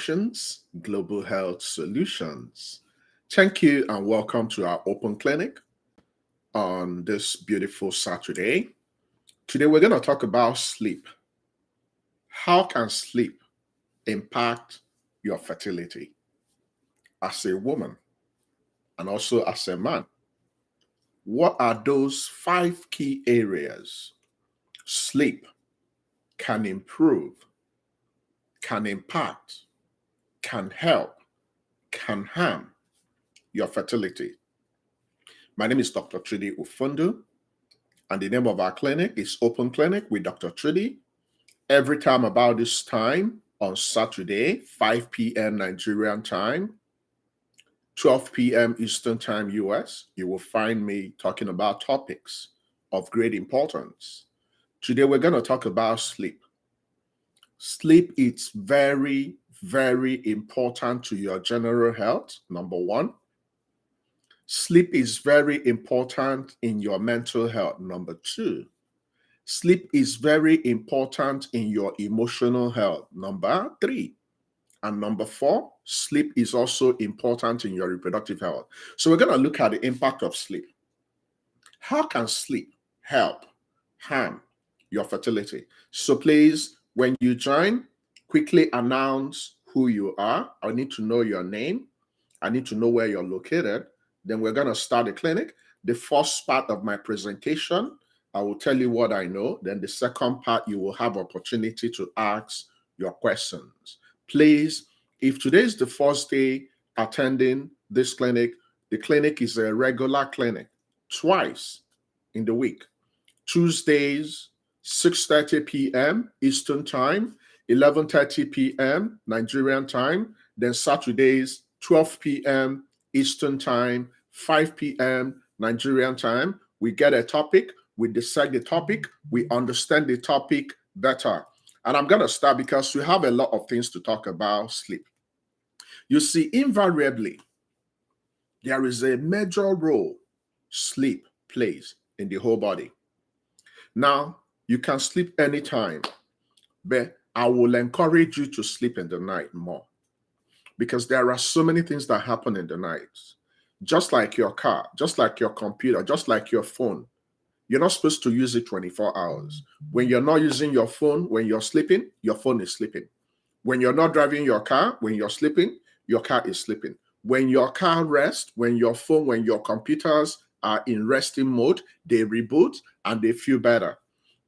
Actions, Global Health Solutions. Thank you and welcome to our open clinic on this beautiful Saturday. Today we're going to talk about sleep. How can sleep impact your fertility as a woman and also as a man? What are those 5 key areas sleep can improve, can impact, can help, can harm your fertility? My name is Dr. Trudy Ufundu, and the name of our clinic is Open Clinic with Dr. Trudy. Every time about this time on Saturday, 5 p.m. Nigerian time, 12 p.m. Eastern Time US, you will find me talking about topics of great importance. Today, we're going to talk about sleep. Sleep is very, very important to your general health, number one. Sleep is very important in your mental health, number two. Sleep is very important in your emotional health, number three. And number four, sleep is also important in your reproductive health. So we're going to look at the impact of sleep. How can sleep help harm your fertility? So please, when you join, quickly announce who you are. I need to know your name. I need to know where you're located. Then we're going to start the clinic. The first part of my presentation, I will tell you what I know. Then the second part, you will have opportunity to ask your questions. Please, if today is the first day attending this clinic, the clinic is a regular clinic, twice in the week. Tuesdays, 6:30 p.m. Eastern Time, 11:30 p.m. Nigerian time. Then Saturdays, 12 p.m. Eastern Time, 5 p.m. Nigerian time. We get a topic, we decide the topic, we understand the topic better. And I'm going to start because we have a lot of things to talk about sleep. You see, invariably, there is a major role sleep plays in the whole body. Now, you can sleep anytime, but I will encourage you to sleep in the night more because there are so many things that happen in the night. Just like your car, just like your computer, just like your phone. You're not supposed to use it 24 hours. When you're not using your phone, when you're sleeping, your phone is sleeping. When you're not driving your car, when you're sleeping, your car is sleeping. When your car rests, when your phone, when your computers are in resting mode, they reboot and they feel better.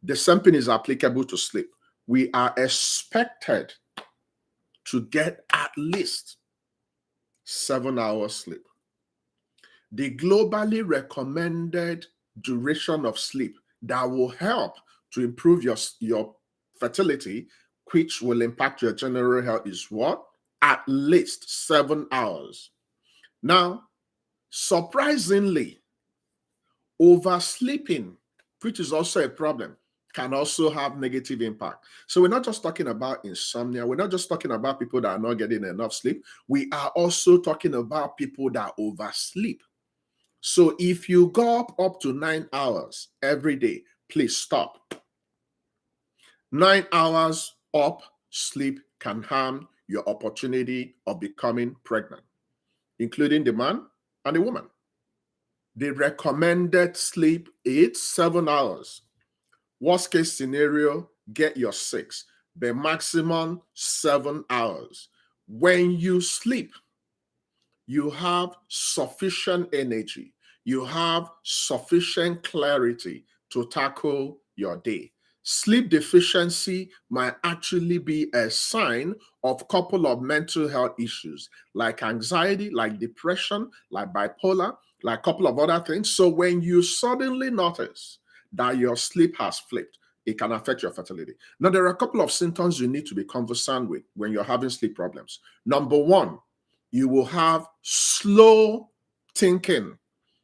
The same thing is applicable to sleep. We are expected to get at least 7 hours sleep. The globally recommended duration of sleep that will help to improve your fertility, which will impact your general health, is what? At least 7 hours. Now, surprisingly, oversleeping, which is also a problem, can also have negative impact. So we're not just talking about insomnia. We're not just talking about people that are not getting enough sleep. We are also talking about people that oversleep. So if you go up to 9 hours every day, please stop. 9 hours up sleep can harm your opportunity of becoming pregnant, including the man and the woman. The recommended sleep is 7 hours. Worst case scenario, get your 6, the maximum 7 hours. When you sleep, you have sufficient energy. You have sufficient clarity to tackle your day. Sleep deficiency might actually be a sign of a couple of mental health issues like anxiety, like depression, like bipolar, like a couple of other things. So when you suddenly notice that your sleep has flipped, it can affect your fertility. Now, there are a couple of symptoms you need to be conversant with when you're having sleep problems. Number one, you will have slow thinking.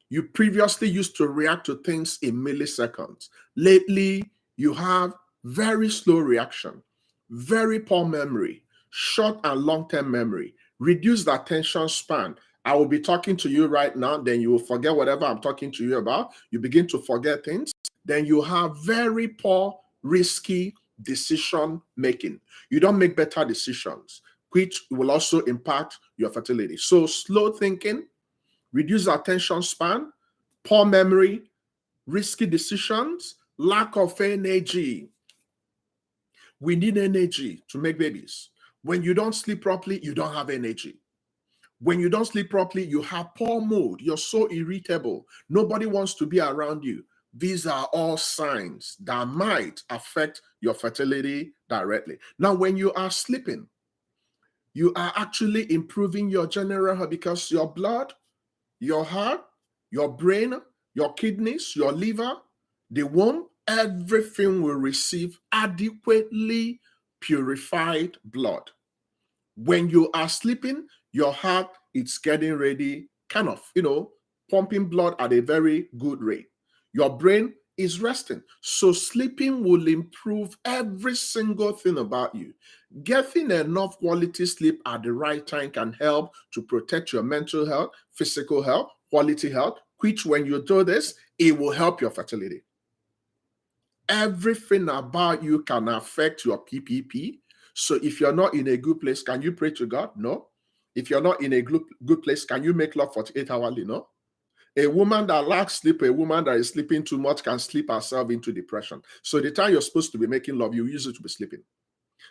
You previously used to react to things in milliseconds. Lately, you have very slow reaction, very poor memory, short and long-term memory, reduced attention span. I will be talking to you right now, then you will forget whatever I'm talking to you about. You begin to forget things. Then you have very poor, risky decision making. You don't make better decisions. which will also impact your fertility. So slow thinking, reduced attention span, poor memory, risky decisions, lack of energy. We need energy to make babies. When you don't sleep properly, you don't have energy. When you don't sleep properly, you have poor mood. You're so irritable. Nobody wants to be around you. These are all signs that might affect your fertility directly. Now, when you are sleeping, you are actually improving your general health because your blood, your heart, your brain, your kidneys, your liver, the womb, everything will receive adequately purified blood. When you are sleeping, your heart is getting ready, kind of, pumping blood at a very good rate. Your brain is resting. So sleeping will improve every single thing about you. Getting enough quality sleep at the right time can help to protect your mental health, physical health, quality health, which when you do this, it will help your fertility. Everything about you can affect your PPP. So if you're not in a good place, can you pray to God? No. If you're not in a good place, can you make love 48 hourly? No. A woman that lacks sleep, a woman that is sleeping too much can sleep herself into depression. So the time you're supposed to be making love, you use it to be sleeping.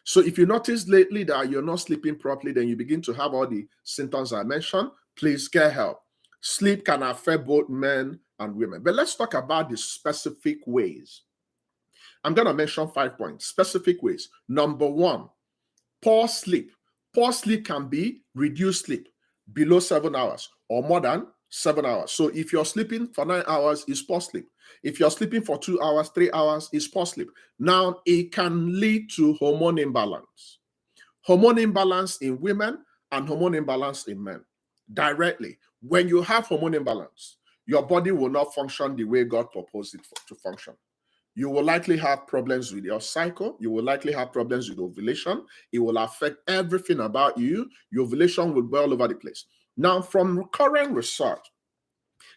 So if you notice lately that you're not sleeping properly, then you begin to have all the symptoms I mentioned, please get help. Sleep can affect both men and women. But let's talk about the specific ways. I'm going to mention 5 points, specific ways. Number 1, poor sleep. Poor sleep can be reduced sleep, below 7 hours or more than 7 hours. So if you're sleeping for 9 hours, it's poor sleep. If you're sleeping for 2 hours, 3 hours, it's poor sleep. Now, it can lead to hormone imbalance. Hormone imbalance in women and hormone imbalance in men directly. When you have hormone imbalance, your body will not function the way God proposed it to function. You will likely have problems with your cycle. You will likely have problems with ovulation. It will affect everything about you. Your ovulation will be all over the place. Now, from current research,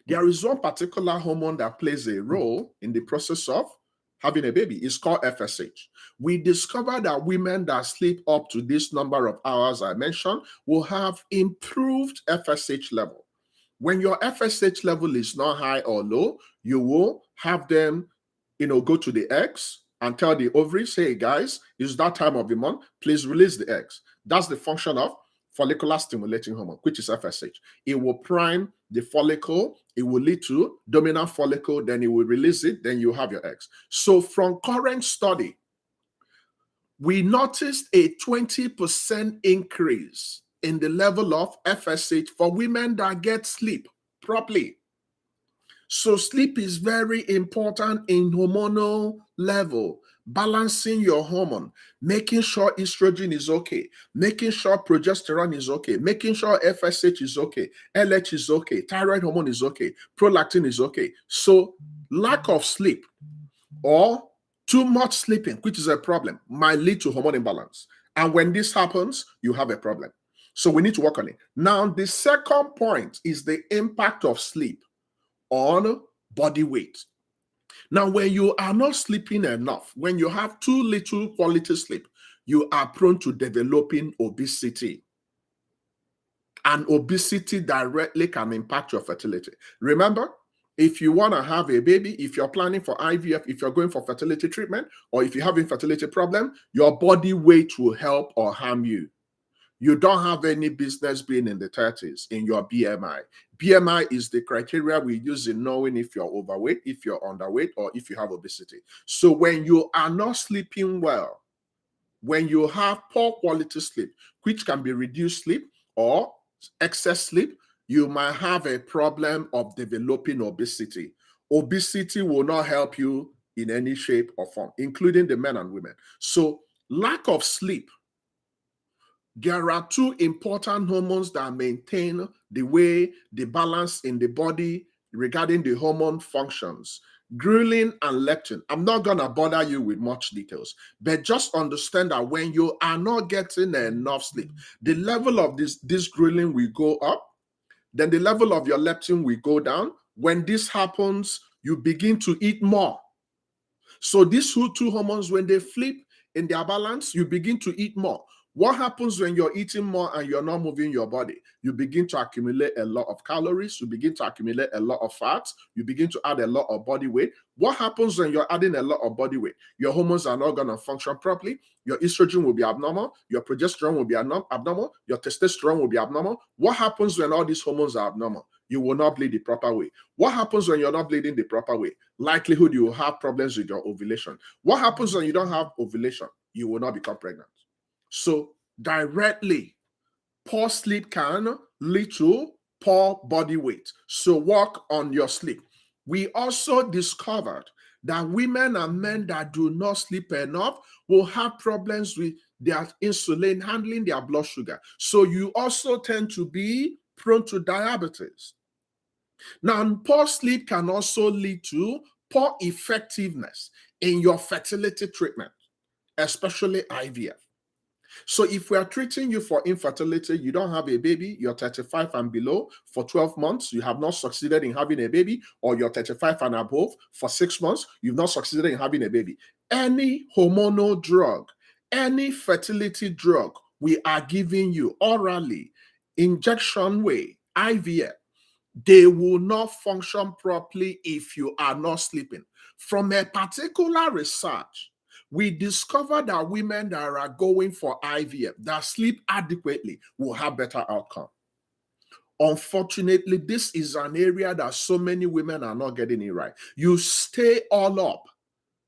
there is one particular hormone that plays a role in the process of having a baby. It's called FSH. We discovered that women that sleep up to this number of hours I mentioned will have improved FSH level. When your FSH level is not high or low, you will have them go to the eggs and tell the ovaries, hey guys, it's that time of the month, please release the eggs. That's the function of follicular stimulating hormone, which is FSH. It will prime the follicle, it will lead to dominant follicle, then it will release it, then you have your eggs. So from current study, we noticed a 20% increase in the level of FSH for women that get sleep properly. So sleep is very important in hormonal level, balancing your hormone, making sure estrogen is okay, making sure progesterone is okay, making sure FSH is okay, LH is okay, thyroid hormone is okay, prolactin is okay. So lack of sleep or too much sleeping, which is a problem, might lead to hormone imbalance. And when this happens, you have a problem. So we need to work on it. Now, the second point is the impact of sleep on body weight. Now, when you are not sleeping enough, when you have too little quality sleep, you are prone to developing obesity. And obesity directly can impact your fertility. Remember, if you want to have a baby, if you're planning for IVF, if you're going for fertility treatment, or if you have infertility problem, your body weight will help or harm you. You don't have any business being in the 30s in your BMI. BMI is the criteria we use in knowing if you're overweight, if you're underweight, or if you have obesity. So when you are not sleeping well, when you have poor quality sleep, which can be reduced sleep or excess sleep, you might have a problem of developing obesity. Obesity will not help you in any shape or form, including the men and women. So lack of sleep. There are 2 important hormones that maintain the way the balance in the body regarding the hormone functions, ghrelin and leptin. I'm not going to bother you with much details, but just understand that when you are not getting enough sleep, the level of this ghrelin will go up, then the level of your leptin will go down. When this happens, you begin to eat more. So these 2 hormones, when they flip in their balance, you begin to eat more. What happens when you're eating more and you're not moving your body? You begin to accumulate a lot of calories. You begin to accumulate a lot of fats. You begin to add a lot of body weight. What happens when you're adding a lot of body weight? Your hormones are not going to function properly. Your estrogen will be abnormal. Your progesterone will be abnormal. Your testosterone will be abnormal. What happens when all these hormones are abnormal? You will not bleed the proper way. What happens when you're not bleeding the proper way? Likelihood you will have problems with your ovulation. What happens when you don't have ovulation? You will not become pregnant. So directly, poor sleep can lead to poor body weight. So work on your sleep. We also discovered that women and men that do not sleep enough will have problems with their insulin, handling their blood sugar. So you also tend to be prone to diabetes. Now, poor sleep can also lead to poor effectiveness in your fertility treatment, especially IVF. So if we are treating you for infertility, you don't have a baby, you're 35 and below for 12 months, you have not succeeded in having a baby, or you're 35 and above for 6 months, you've not succeeded in having a baby. Any hormonal drug, any fertility drug we are giving you orally, injection way, IVF, they will not function properly if you are not sleeping. From a particular research, we discovered that women that are going for IVF that sleep adequately will have better outcome. Unfortunately, this is an area that so many women are not getting it right. You stay all up,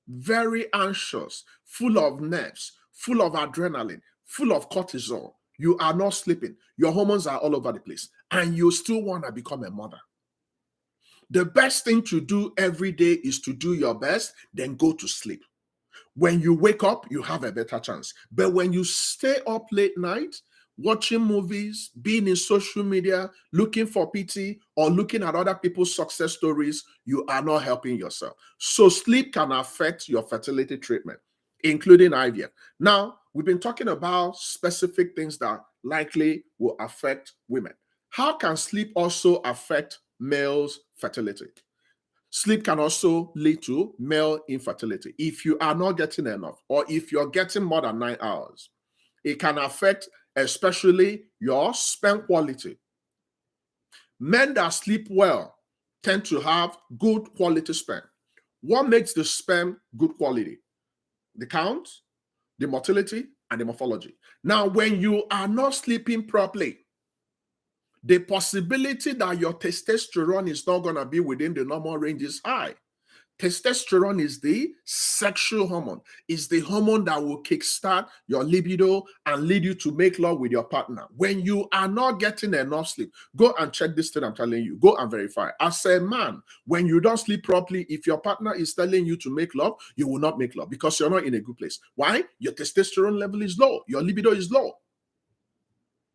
very anxious, full of nerves, full of adrenaline, full of cortisol. You are not sleeping. Your hormones are all over the place, and you still want to become a mother. The best thing to do every day is to do your best, then go to sleep. When you wake up, you have a better chance. But when you stay up late night, watching movies, being in social media, looking for pity, or looking at other people's success stories, you are not helping yourself. So sleep can affect your fertility treatment, including IVF. Now, we've been talking about specific things that likely will affect women. How can sleep also affect males' fertility? Sleep can also lead to male infertility. If you are not getting enough, or if you're getting more than 9 hours, it can affect especially your sperm quality. Men that sleep well tend to have good quality sperm. What makes the sperm good quality? The count, the motility, and the morphology. Now, when you are not sleeping properly, the possibility that your testosterone is not going to be within the normal range is high. Testosterone is the sexual hormone. It's the hormone that will kickstart your libido and lead you to make love with your partner. When you are not getting enough sleep, go and check this thing I'm telling you. Go and verify. As a man, when you don't sleep properly, if your partner is telling you to make love, you will not make love because you're not in a good place. Why? Your testosterone level is low. Your libido is low.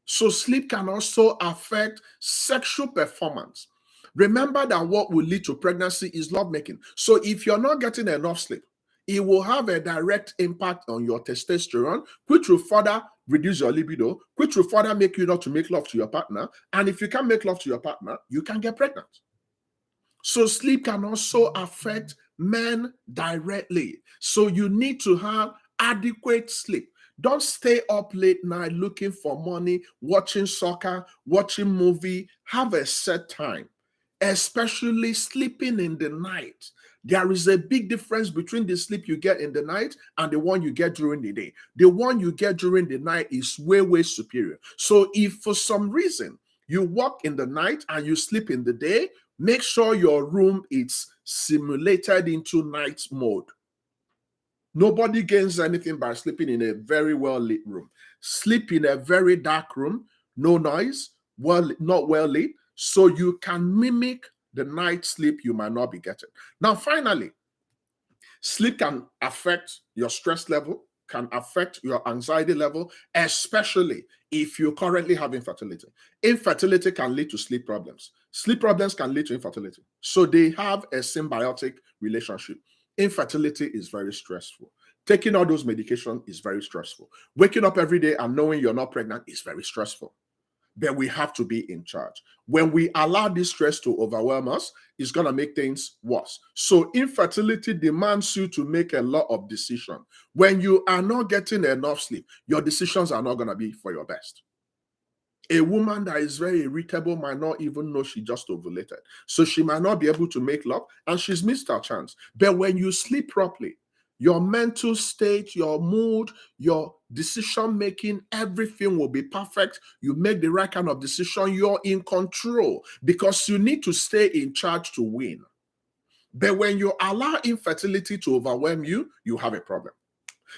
So sleep can also affect sexual performance. Remember that what will lead to pregnancy is lovemaking. So if you're not getting enough sleep, it will have a direct impact on your testosterone, which will further reduce your libido, which will further make you not to make love to your partner. And if you can't make love to your partner, you can get pregnant. So sleep can also affect men directly. So you need to have adequate sleep. Don't stay up late night looking for money, watching soccer, watching movie. Have a set time, especially sleeping in the night. There is a big difference between the sleep you get in the night and the one you get during the day. The one you get during the night is way, way superior. So if for some reason you work in the night and you sleep in the day, make sure your room is simulated into night mode. Nobody gains anything by sleeping in a very well lit room. Sleep in a very dark room, no noise, not well lit, so you can mimic the night sleep you might not be getting. Now, finally, sleep can affect your stress level, can affect your anxiety level, especially if you currently have infertility. Infertility can lead to sleep problems. Sleep problems can lead to infertility. So they have a symbiotic relationship. Infertility is very stressful. Taking all those medications is very stressful. Waking up every day and knowing you're not pregnant is very stressful. but we have to be in charge. When we allow this stress to overwhelm us, it's going to make things worse. So infertility demands you to make a lot of decisions. When you are not getting enough sleep, your decisions are not going to be for your best. A woman that is very irritable might not even know she just ovulated. So she might not be able to make love and she's missed her chance. But when you sleep properly, your mental state, your mood, your decision making, everything will be perfect. You make the right kind of decision. You're in control because you need to stay in charge to win. But when you allow infertility to overwhelm you, you have a problem.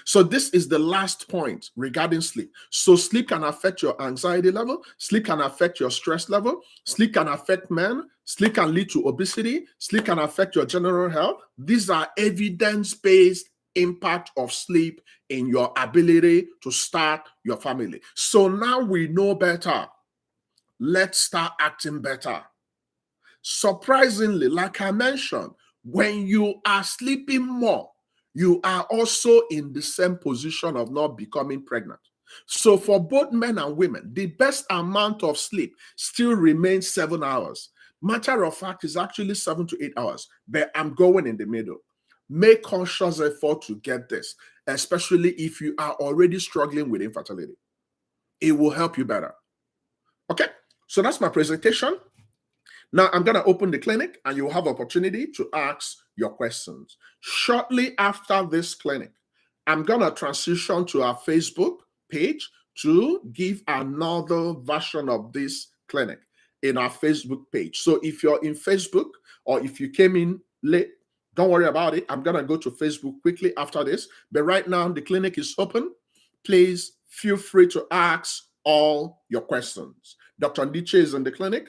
So this is the last point regarding sleep. So sleep can affect your anxiety level. Sleep can affect your stress level. Sleep can affect men. Sleep can lead to obesity. Sleep can affect your general health. These are evidence-based impact of sleep in your ability to start your family. So now we know better. Let's start acting better. Surprisingly, like I mentioned, when you are sleeping more, you are also in the same position of not becoming pregnant. So for both men and women, the best amount of sleep still remains 7 hours. Matter of fact, it's actually 7 to 8 hours, but I'm going in the middle. Make conscious effort to get this, especially if you are already struggling with infertility. It will help you better. Okay, so that's my presentation. Now I'm going to open the clinic and you'll have opportunity to ask your questions. Shortly after this clinic, I'm going to transition to our Facebook page to give another version of this clinic in our Facebook page. So if you're in Facebook or if you came in late, don't worry about it. I'm going to go to Facebook quickly after this. But right now the clinic is open. Please feel free to ask all your questions. Dr. Ndiche is in the clinic.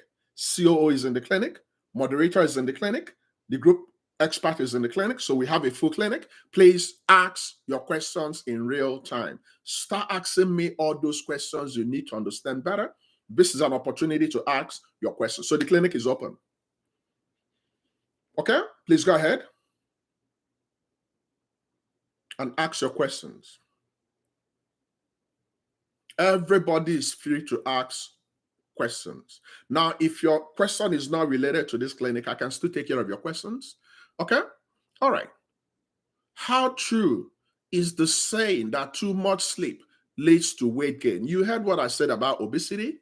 COO is in the clinic, moderator is in the clinic, the group expert is in the clinic, so we have a full clinic. Please ask your questions in real time. Start asking me all those questions you need to understand better. This is an opportunity to ask your questions. So the clinic is open. Okay, please go ahead and ask your questions. Everybody is free to ask questions. Now, if your question is not related to this clinic, I can still take care of your questions. Okay? All right. How true is the saying that too much sleep leads to weight gain? You heard what I said about obesity?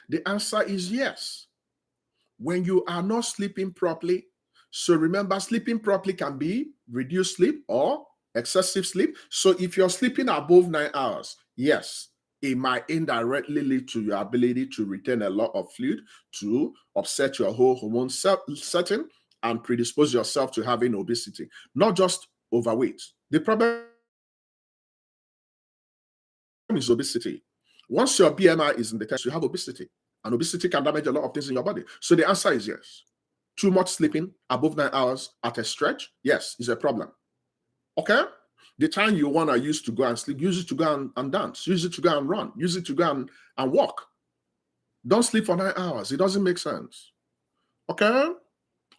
The answer is yes. When you are not sleeping properly, so remember, sleeping properly can be reduced sleep or excessive sleep. So if you're sleeping above 9 hours, yes, it might indirectly lead to your ability to retain a lot of fluid, to upset your whole hormone setting and predispose yourself to having obesity, not just overweight. The problem is obesity. Once your BMI is in the test, you have obesity, and obesity can damage a lot of things in your body. So the answer is yes. Too much sleeping above 9 hours at a stretch, yes, is a problem. Okay? The time you want to use to go and sleep, use it to go and dance, use it to go and run, use it to go and walk. Don't sleep for 9 hours. It doesn't make sense. Okay?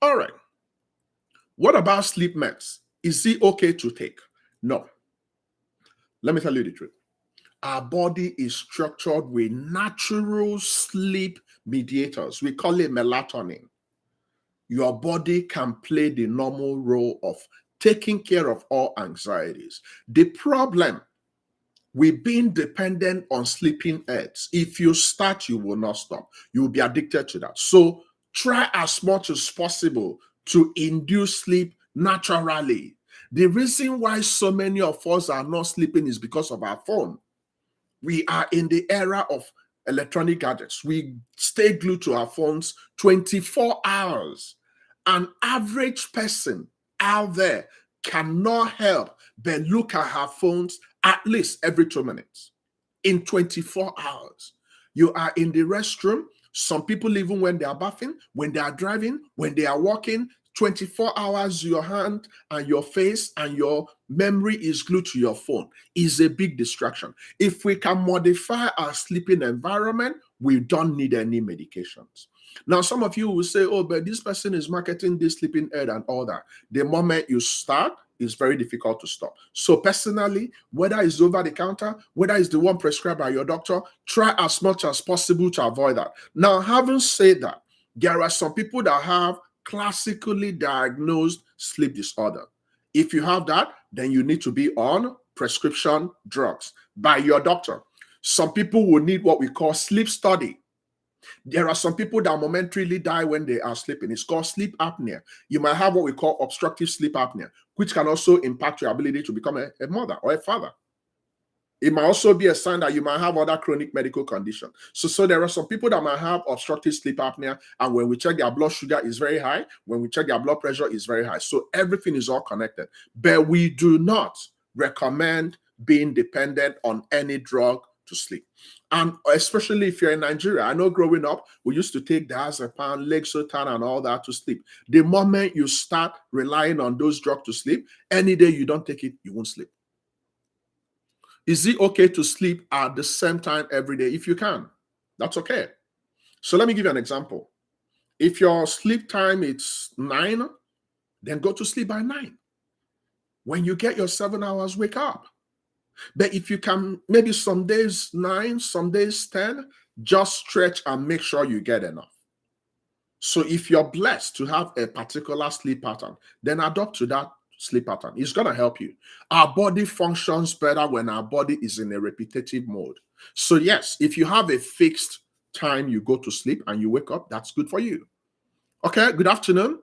All right. What about sleep meds? Is it okay to take? No. Let me tell you the truth. Our body is structured with natural sleep mediators. We call it melatonin. Your body can play the normal role of taking care of all anxieties. The problem with being dependent on sleeping aids, if you start, you will not stop. You will be addicted to that. So try as much as possible to induce sleep naturally. The reason why so many of us are not sleeping is because of our phone. We are in the era of electronic gadgets. We stay glued to our phones 24 hours. An average person out there cannot help but look at her phones at least every 2 minutes in 24 hours. You are in the restroom. Some people, even when they are bathing, when they are driving, when they are walking, 24 hours, your hand and your face and your memory is glued to your phone. Is a big distraction. If we can modify our sleeping environment, we don't need any medications. Now, some of you will say, oh, but this person is marketing this sleeping aid and all that. The moment you start, it's very difficult to stop. So personally, whether it's over the counter, whether it's the one prescribed by your doctor, try as much as possible to avoid that. Now, having said that, there are some people that have classically diagnosed sleep disorder. If you have that, then you need to be on prescription drugs by your doctor. Some people will need what we call sleep study. There are some people that momentarily die when they are sleeping. It's called sleep apnea. You might have what we call obstructive sleep apnea, which can also impact your ability to become a mother or a father. It might also be a sign that you might have other chronic medical conditions. So there are some people that might have obstructive sleep apnea, and when we check their blood sugar is very high, when we check their blood pressure is very high. So everything is all connected. But we do not recommend being dependent on any drug to sleep. And especially if you're in Nigeria, I know growing up, we used to take diazepam, Lexotan, and all that to sleep. The moment you start relying on those drugs to sleep, any day you don't take it, you won't sleep. Is it okay to sleep at the same time every day? If you can, that's okay. So let me give you an example. If your sleep time is 9, then go to sleep by 9. When you get your 7 hours, wake up. But if you can, maybe some days 9, some days 10, just stretch and make sure you get enough. So if you're blessed to have a particular sleep pattern, then adopt to that sleep pattern. It's going to help you. Our body functions better when our body is in a repetitive mode. So yes, if you have a fixed time you go to sleep and you wake up, that's good for you. Okay, good afternoon.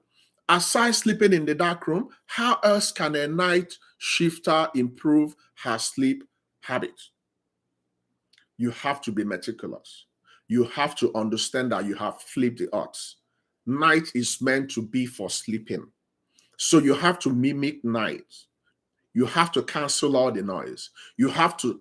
Aside sleeping in the dark room, how else can a night shifter improve her sleep habits? You have to be meticulous. You have to understand that you have flipped the odds. Night is meant to be for sleeping. So you have to mimic night. You have to cancel all the noise. You have to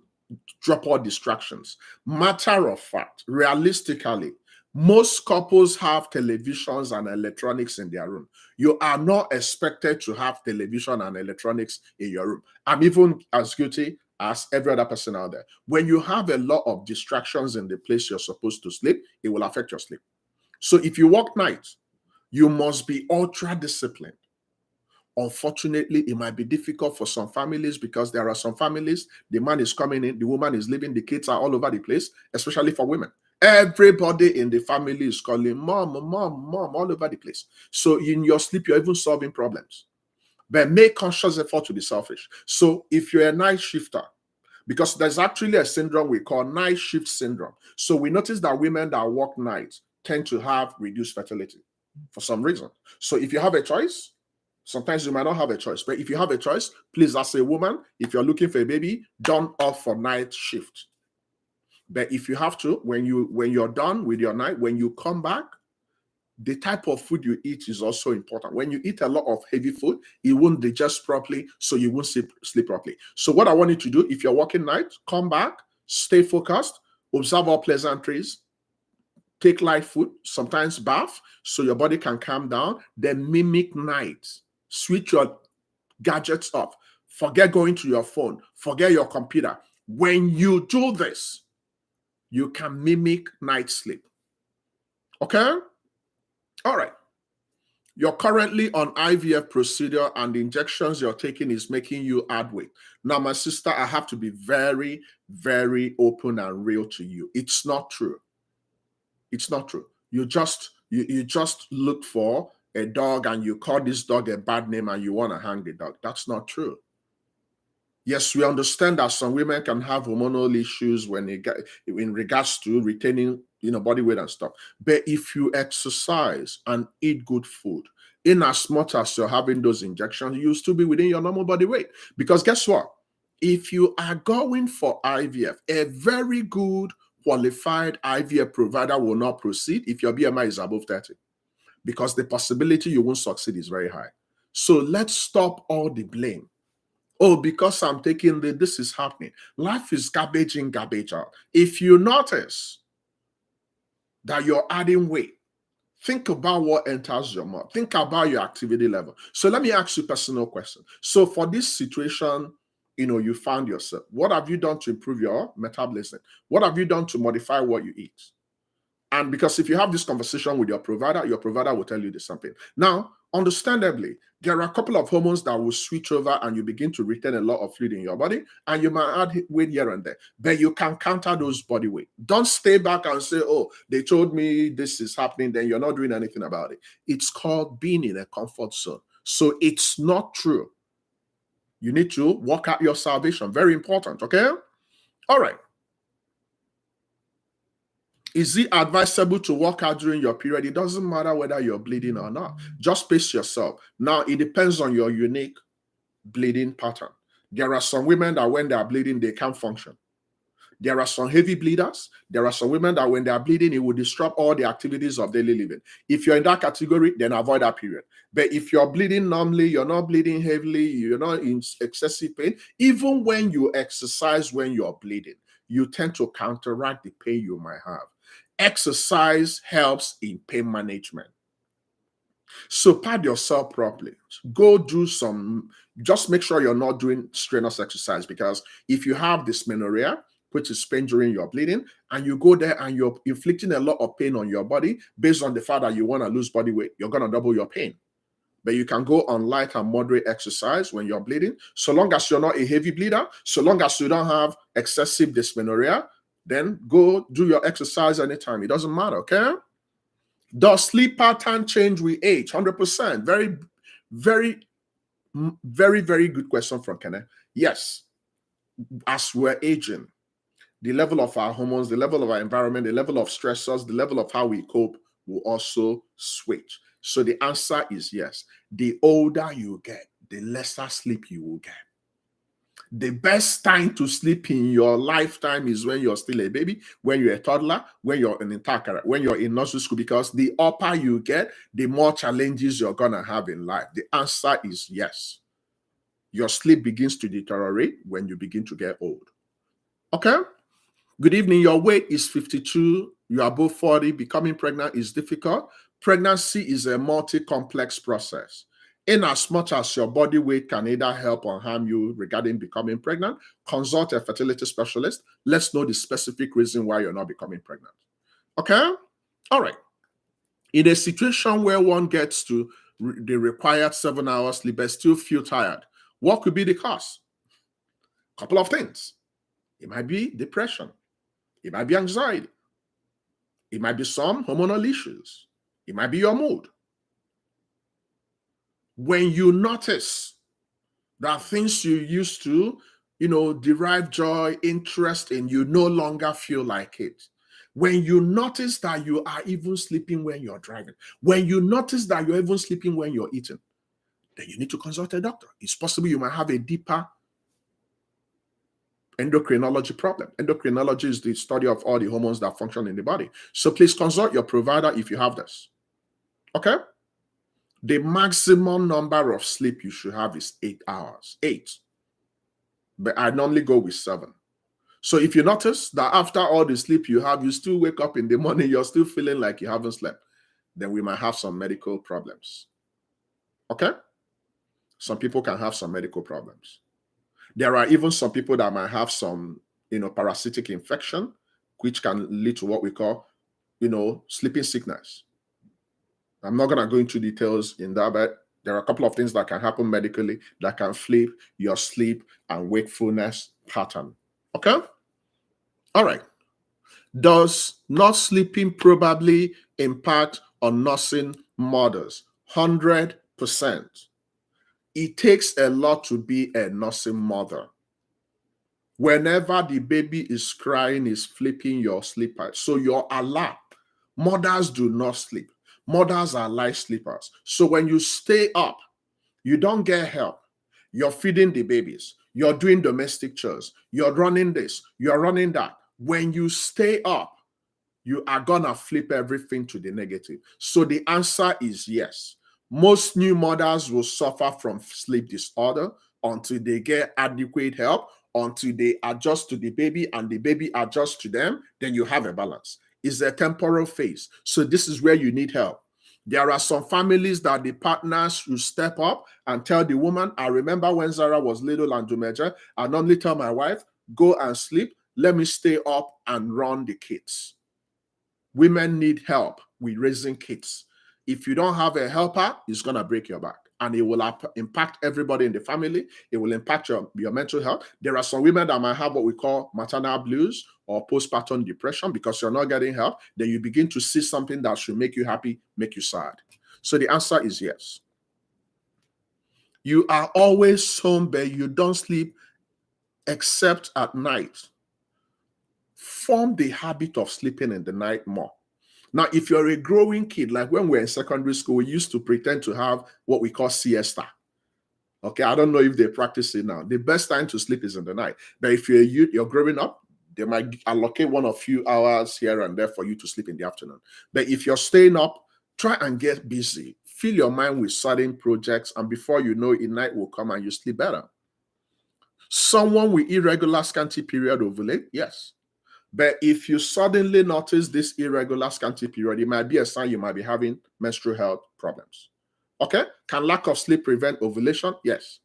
drop all distractions. Matter of fact, realistically, most couples have televisions and electronics in their room. You are not expected to have television and electronics in your room. I'm even as guilty as every other person out there. When you have a lot of distractions in the place you're supposed to sleep, it will affect your sleep. So if you work nights, you must be ultra disciplined. Unfortunately, it might be difficult for some families because there are some families, the man is coming in, the woman is leaving, the kids are all over the place, especially for women. Everybody in the family is calling mom, mom, mom, all over the place. So in your sleep, you're even solving problems. But make conscious effort to be selfish. So if you're a night shifter, because there's actually a syndrome we call night shift syndrome. So we notice that women that work nights tend to have reduced fertility for some reason. So if you have a choice, sometimes you might not have a choice, but if you have a choice, please, as a woman, if you're looking for a baby, don't opt for night shift. But if you have to, when you're done with your night, when you come back, the type of food you eat is also important. When you eat a lot of heavy food, it won't digest properly, so you won't sleep properly. So what I want you to do, if you're working night, come back, stay focused, observe all pleasantries, take light food, sometimes bath, so your body can calm down, then mimic night. Switch your gadgets off. Forget going to your phone. Forget your computer. When you do this, you can mimic night sleep. Okay? All right. You're currently on IVF procedure and the injections you're taking is making you add weight. Now, my sister, I have to be very, very open and real to you. It's not true. It's not true. You just look for a dog and you call this dog a bad name and you want to hang the dog. That's not true. Yes, we understand that some women can have hormonal issues when they get in regards to retaining, body weight and stuff. But if you exercise and eat good food, in as much as you're having those injections, you'll still be within your normal body weight. Because guess what? If you are going for IVF, a very good qualified IVF provider will not proceed if your BMI is above 30. Because the possibility you won't succeed is very high. So let's stop all the blame. Oh, because I'm taking this is happening. Life is garbage in, garbage out. If you notice that you're adding weight, think about what enters your mouth. Think about your activity level. So let me ask you a personal question. So for this situation, you found yourself, what have you done to improve your metabolism? What have you done to modify what you eat? And because if you have this conversation with your provider will tell you the same thing. Now, Understandably, there are a couple of hormones that will switch over and you begin to retain a lot of fluid in your body, and you might add weight here and there, but you can counter those body weight. Don't stay back and say, oh, they told me this is happening, then you're not doing anything about it. It's called being in a comfort zone. So it's not true. You need to work out your salvation. Very important, okay? All right. Is it advisable to work out during your period? It doesn't matter whether you're bleeding or not. Just pace yourself. Now, it depends on your unique bleeding pattern. There are some women that when they are bleeding, they can't function. There are some heavy bleeders. There are some women that when they are bleeding, it will disrupt all the activities of daily living. If you're in that category, then avoid that period. But if you're bleeding normally, you're not bleeding heavily, you're not in excessive pain, even when you exercise when you're bleeding, you tend to counteract the pain you might have. Exercise helps in pain management. So pad yourself properly. Go do some, just make sure you're not doing strenuous exercise, because if you have dysmenorrhea, which is pain during your bleeding, and you go there and you're inflicting a lot of pain on your body based on the fact that you want to lose body weight, you're going to double your pain. But you can go on light and moderate exercise when you're bleeding, so long as you're not a heavy bleeder, so long as you don't have excessive dysmenorrhea, then go do your exercise anytime. It doesn't matter, okay? Does sleep pattern change with age? 100%. Very good question from Kenneth. Yes. As we're aging, the level of our hormones, the level of our environment, the level of stressors, the level of how we cope will also switch. So the answer is yes. The older you get, the lesser sleep you will get. The best time to sleep in your lifetime is when you're still a baby, when you're a toddler, when you're in intact, when you're in nursery school, because the upper you get, the more challenges you're going to have in life. The answer is yes. Your sleep begins to deteriorate when you begin to get old. Okay? Good evening. Your weight is 52. You are above 40. Becoming pregnant is difficult. Pregnancy is a multi-complex process. In as much as your body weight can either help or harm you regarding becoming pregnant, consult a fertility specialist. Let's know the specific reason why you're not becoming pregnant. Okay? All right. In a situation where one gets to the required 7 hours sleep but still feel tired, what could be the cause? A couple of things. It might be depression. It might be anxiety. It might be some hormonal issues. It might be your mood. When you notice that things you used to, derive joy, interest in, you no longer feel like it. When you notice that you are even sleeping when you're driving, when you notice that you're even sleeping when you're eating, then you need to consult a doctor. It's possible you might have a deeper endocrinology problem. Endocrinology is the study of all the hormones that function in the body. So please consult your provider if you have this. Okay? The maximum number of sleep you should have is 8 hours. 8. But I normally go with 7. So if you notice that after all the sleep you have, you still wake up in the morning, you're still feeling like you haven't slept, then we might have some medical problems. Okay? Some people can have some medical problems. There are even some people that might have some, parasitic infection, which can lead to what we call, sleeping sickness. I'm not going to go into details in that, but there are a couple of things that can happen medically that can flip your sleep and wakefulness pattern. Okay? All right. Does not sleeping probably impact on nursing mothers? 100%. It takes a lot to be a nursing mother. Whenever the baby is crying, is flipping your sleep pattern. So you're alert. Mothers do not sleep. Mothers are light sleepers. So when you stay up, you don't get help. You're feeding the babies. You're doing domestic chores. You're running this. You're running that. When you stay up, you are going to flip everything to the negative. So the answer is yes. Most new mothers will suffer from sleep disorder until they get adequate help, until they adjust to the baby and the baby adjusts to them. Then you have a balance. It's a temporal phase. So this is where you need help. There are some families that the partners will step up and tell the woman, I remember when Zara was little and Dumeja, I normally tell my wife, go and sleep. Let me stay up and run the kids. Women need help with raising kids. If you don't have a helper, it's going to break your back. And it will impact everybody in the family. It will impact your mental health. There are some women that might have what we call maternal blues or postpartum depression because you're not getting help. Then you begin to see something that should make you happy, make you sad. So the answer is yes. You are always home, but you don't sleep except at night. Form the habit of sleeping in the night more. Now, if you're a growing kid, like when we're in secondary school, we used to pretend to have what we call siesta. Okay, I don't know if they practice it now. The best time to sleep is in the night. But if you're a youth, you're growing up, they might allocate one or few hours here and there for you to sleep in the afternoon. But if you're staying up, try and get busy. Fill your mind with certain projects, and before you know it, night will come and you sleep better. Someone with irregular scanty period ovulate, yes. But if you suddenly notice this irregular scanty period, it might be a sign you might be having menstrual health problems. Okay? Can lack of sleep prevent ovulation? Yes.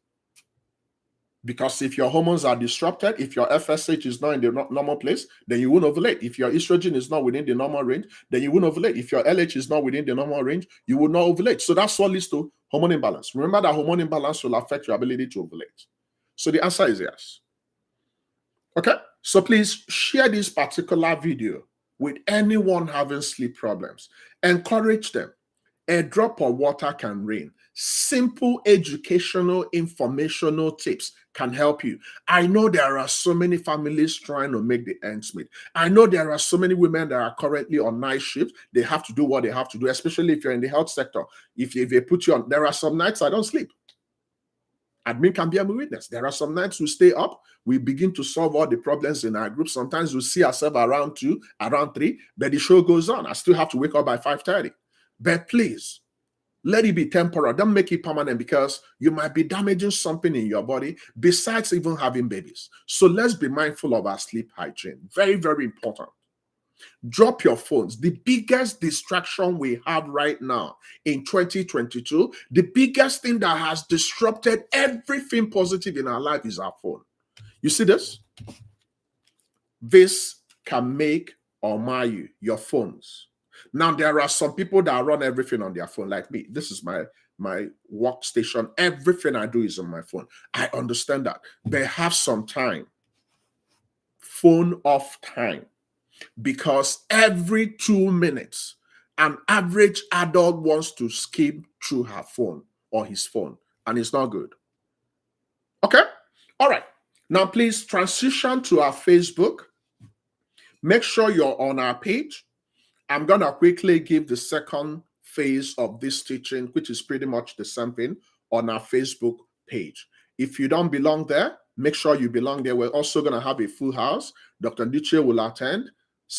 Because if your hormones are disrupted, if your FSH is not in the normal place, then you won't ovulate. If your estrogen is not within the normal range, then you won't ovulate. If your LH is not within the normal range, you will not ovulate. So that's what leads to hormone imbalance. Remember that hormone imbalance will affect your ability to ovulate. So the answer is yes. Okay? So please share this particular video with anyone having sleep problems. Encourage them. A drop of water can rain. Simple educational, informational tips can help you. I know there are so many families trying to make the ends meet. I know there are so many women that are currently on night shifts. They have to do what they have to do, especially if you're in the health sector. If they put you on, there are some nights I don't sleep. Admin can be a witness. There are some nights we stay up, we begin to solve all the problems in our group. Sometimes we see ourselves around 2, around 3, but the show goes on. I still have to wake up by 5:30. But please, let it be temporal. Don't make it permanent because you might be damaging something in your body besides even having babies. So let's be mindful of our sleep hygiene. Very, very important. Drop your phones. The biggest distraction we have right now in 2022, the biggest thing that has disrupted everything positive in our life is our phone. You see this? This can make or mar you, your phones. Now, there are some people that run everything on their phone, like me. This is my workstation. Everything I do is on my phone. I understand that. But have some time. Phone off time. Because every 2 minutes, an average adult wants to skim through her phone or his phone, and it's not good. Okay? All right. Now, please transition to our Facebook. Make sure you're on our page. I'm going to quickly give the second phase of this teaching, which is pretty much the same thing, on our Facebook page. If you don't belong there, make sure you belong there. We're also going to have a full house. Dr. Ndiche will attend.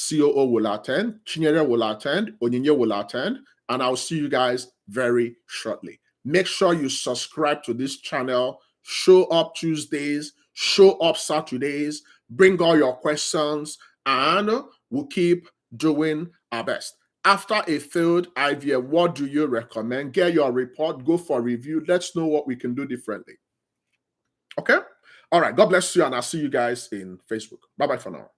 COO will attend, Chinyere will attend, Onyinye will attend, and I'll see you guys very shortly. Make sure you subscribe to this channel. Show up Tuesdays, show up Saturdays, bring all your questions, and we'll keep doing our best. After a failed IVF, what do you recommend? Get your report, go for review. Let's know what we can do differently. Okay? All right. God bless you, and I'll see you guys in Facebook. Bye-bye for now.